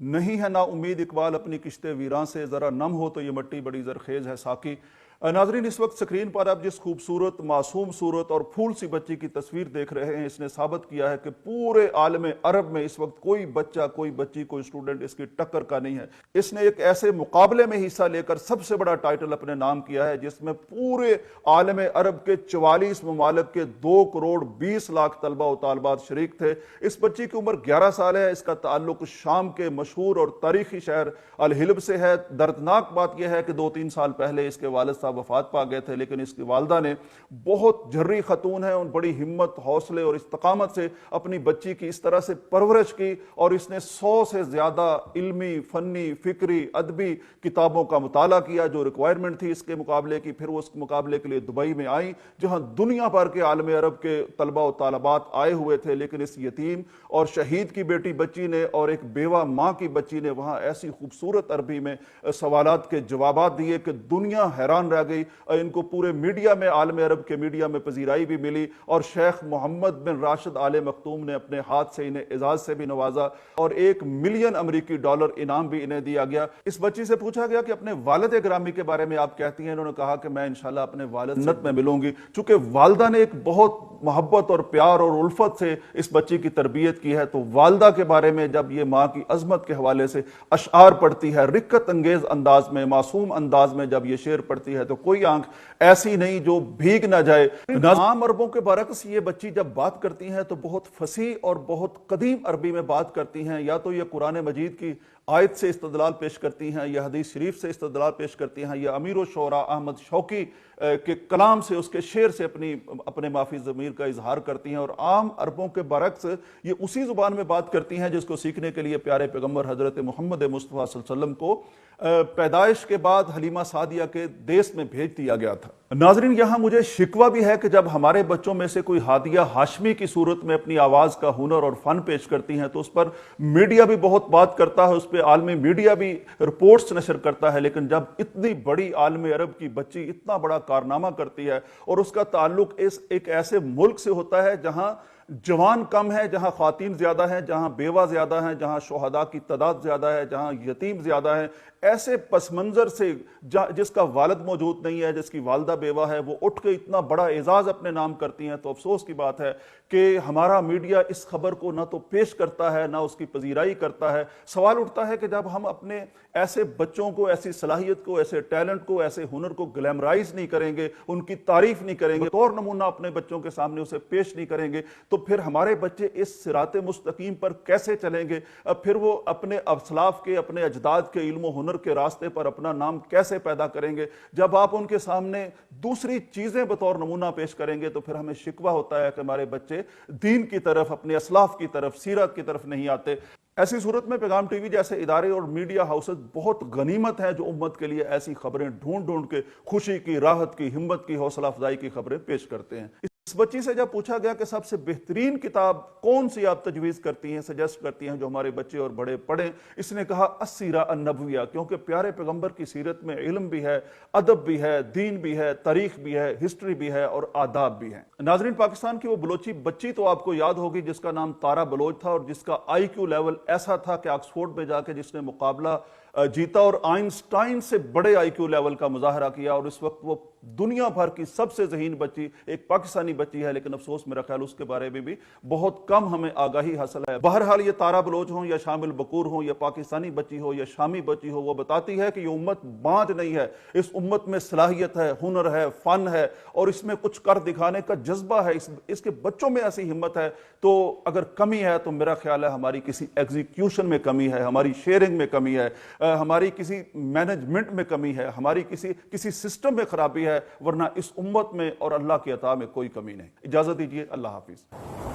نہیں ہے نا امید اقبال اپنی کشتے ویراں سے، ذرا نم ہو تو یہ مٹی بڑی زرخیز ہے ساقی۔ ناظرین، اس وقت سکرین پر آپ جس خوبصورت معصوم صورت اور پھول سی بچی کی تصویر دیکھ رہے ہیں، اس نے ثابت کیا ہے کہ پورے عالم عرب میں اس وقت کوئی بچہ، کوئی بچی، کوئی اسٹوڈنٹ اس کی ٹکر کا نہیں ہے۔ اس نے ایک ایسے مقابلے میں حصہ لے کر سب سے بڑا ٹائٹل اپنے نام کیا ہے، جس میں پورے عالم عرب کے 44 ممالک کے 2 کروڑ 20 لاکھ طلبہ و طالبات شریک تھے۔ اس بچی کی عمر 11 سال ہے، اس کا تعلق شام کے مشہور اور تاریخی شہر الحلب سے ہے۔ دردناک بات یہ ہے کہ 2-3 سال پہلے اس کے والد صاحب وفات پا گئے تھے، لیکن اس کی والدہ نے بہت جرری خاتون ہے، ان بڑی ہمت، حوصلے اور استقامت سے اپنی بچی کی اس طرح سے پرورش کی، اور اس نے 100 سے زیادہ علمی، فنی، فکری، ادبی کتابوں کا مطالعہ کیا جو ریکوائرمنٹ تھی اس کے مقابلے کی۔ پھر وہ اس مقابلے کے لیے دبئی میں آئیں، جہاں دنیا بھر کے عالم عرب کے طلبہ و طالبات آئے ہوئے تھے، لیکن اس یتیم اور شہید کی بیٹی بچی نے اور ایک بیوہ ماں کی بچی نے وہاں ایسی خوبصورت عربی میں سوالات کے جوابات دیے کہ دنیا حیران رہ گئی۔ ان کو پورے میڈیا میں، عالم عرب کے میڈیا میں پذیرائی بھی ملی، اور شیخ محمد بن راشد آل مختوم نے اپنے ہاتھ سے انہیں اعزاز سے بھی نوازا، اور $1 ملین امریکی انعام بھی انہیں دیا گیا۔ اس بچی سے پوچھا گیا کہ اپنے والد گرامی کے بارے میں آپ کہتی ہیں؟ انہوں نے کہا کہ میں انشاءاللہ اپنے والد جنت میں ملوں گی، چونکہ والدہ نے ایک بہت محبت اور پیار اور الفت سے اس بچی کی تربیت کی ہے۔ تو والدہ کے بارے میں جب یہ ماں کی عظمت کے حوالے سے اشعار پڑھتی ہے، رقت انگیز انداز میں، معصوم انداز میں جب یہ شعر پڑھتی ہے، تو کوئی آنکھ ایسی نہیں جو بھیگ نہ جائے۔ عام عربوں کے برعکس یہ بچی جب بات کرتی ہیں تو بہت فصیح اور بہت قدیم عربی میں بات کرتی ہیں، یا تو یہ قرآن مجید کی آیت سے استدلال پیش کرتی ہیں، یا حدیث شریف سے استدلال پیش کرتی ہیں، یا امیر الشعراء احمد شوقی کے کلام سے، اس کے شعر سے اپنے معافی ضمیر کا اظہار کرتی ہیں۔ اور عام عربوں کے برعکس یہ اسی زبان میں بات کرتی ہیں جس کو سیکھنے کے لیے پیارے پیغمبر حضرت محمد مصطفیٰ صلی اللہ علیہ وسلم کو پیدائش کے بعد حلیمہ سعدیہ کے دیس میں بھیج دیا گیا تھا۔ ناظرین، یہاں مجھے شکوہ بھی ہے کہ جب ہمارے بچوں میں سے کوئی ہادیہ ہاشمی کی صورت میں اپنی آواز کا ہنر اور فن پیش کرتی ہیں تو اس پر میڈیا بھی بہت بات کرتا ہے، اس پہ عالمی میڈیا بھی رپورٹس نشر کرتا ہے، لیکن جب اتنی بڑی عالم عرب کی بچی اتنا بڑا کارنامہ کرتی ہے اور اس کا تعلق ایک ایسے ملک سے ہوتا ہے جہاں جوان کم ہے، جہاں خواتین زیادہ ہیں، جہاں بیوہ زیادہ ہیں، جہاں شہداء کی تعداد زیادہ ہے، جہاں یتیم زیادہ ہیں، ایسے پس منظر سے جس کا والد موجود نہیں ہے، جس کی والدہ بیوہ ہے، وہ اٹھ کے اتنا بڑا اعزاز اپنے نام کرتی ہیں، تو افسوس کی بات ہے کہ ہمارا میڈیا اس خبر کو نہ تو پیش کرتا ہے، نہ اس کی پذیرائی کرتا ہے۔ سوال اٹھتا ہے کہ جب ہم اپنے ایسے بچوں کو، ایسی صلاحیت کو، ایسے ٹیلنٹ کو، ایسے ہنر کو گلیمرائز نہیں کریں گے، ان کی تعریف نہیں کریں گے، طور نمونہ اپنے بچوں کے سامنے اسے پیش نہیں کریں گے، تو پھر ہمارے بچے اس صراط مستقیم پر کیسے چلیں گے؟ پھر وہ اپنے اسلاف کے، اپنے اجداد کے علم و ہنر کے راستے پر اپنا نام کیسے پیدا کریں گے؟ جب آپ ان کے سامنے دوسری چیزیں بطور نمونہ پیش کریں گے تو پھر ہمیں شکوہ ہوتا ہے کہ ہمارے بچے دین کی طرف، اپنے اسلاف کی طرف، سیرت کی طرف نہیں آتے۔ ایسی صورت میں پیغام ٹی وی جیسے ادارے اور میڈیا ہاؤسز بہت غنیمت ہیں جو امت کے لیے ایسی خبریں ڈھونڈ ڈھونڈ کے خوشی کی، راحت کی، ہمت کی، حوصلہ افزائی کی خبریں پیش کرتے ہیں۔ اس بچی سے جب پوچھا گیا کہ سب سے بہترین کتاب کون سی آپ تجویز کرتی ہیں، سجیسٹ کرتی ہیں جو ہمارے بچے اور بڑے پڑھیں، اس نے کہا السیرہ النبویہ، کیونکہ پیارے پیغمبر کی سیرت میں علم بھی ہے، ادب بھی ہے، دین بھی ہے، تاریخ بھی ہے، ہسٹری بھی ہے اور آداب بھی ہیں۔ ناظرین، پاکستان کی وہ بلوچی بچی تو آپ کو یاد ہوگی جس کا نام تارا بلوچ تھا، اور جس کا آئی کیو لیول ایسا تھا کہ آکسفورڈ میں جا کے جس نے مقابلہ جیتا اور آئنسٹائن سے بڑے آئی کیو لیول کا مظاہرہ کیا، اور اس وقت وہ دنیا بھر کی سب سے ذہین بچی ایک پاکستانی بچی ہے، لیکن افسوس میرا خیال اس کے بارے میں بھی بہت کم ہمیں آگاہی حاصل ہے۔ بہرحال یہ تارا بلوچ ہوں یا شامل بکور ہوں یا پاکستانی بچی ہو یا شامی بچی ہو، وہ بتاتی ہے کہ یہ امت بانج نہیں ہے، اس امت میں صلاحیت ہے، ہنر ہے، فن ہے، اور اس میں کچھ کر دکھانے کا جذبہ ہے، اس کے بچوں میں ایسی ہمت ہے۔ تو اگر کمی ہے تو میرا خیال ہے ہماری کسی ایگزیکیوشن میں کمی ہے، ہماری شیئرنگ میں کمی ہے، ہماری کسی مینجمنٹ میں کمی ہے، ہماری کسی سسٹم میں خرابی ہے، ورنہ اس امت میں اور اللہ کی عطا میں کوئی کمی نہیں۔ اجازت دیجیے، اللہ حافظ۔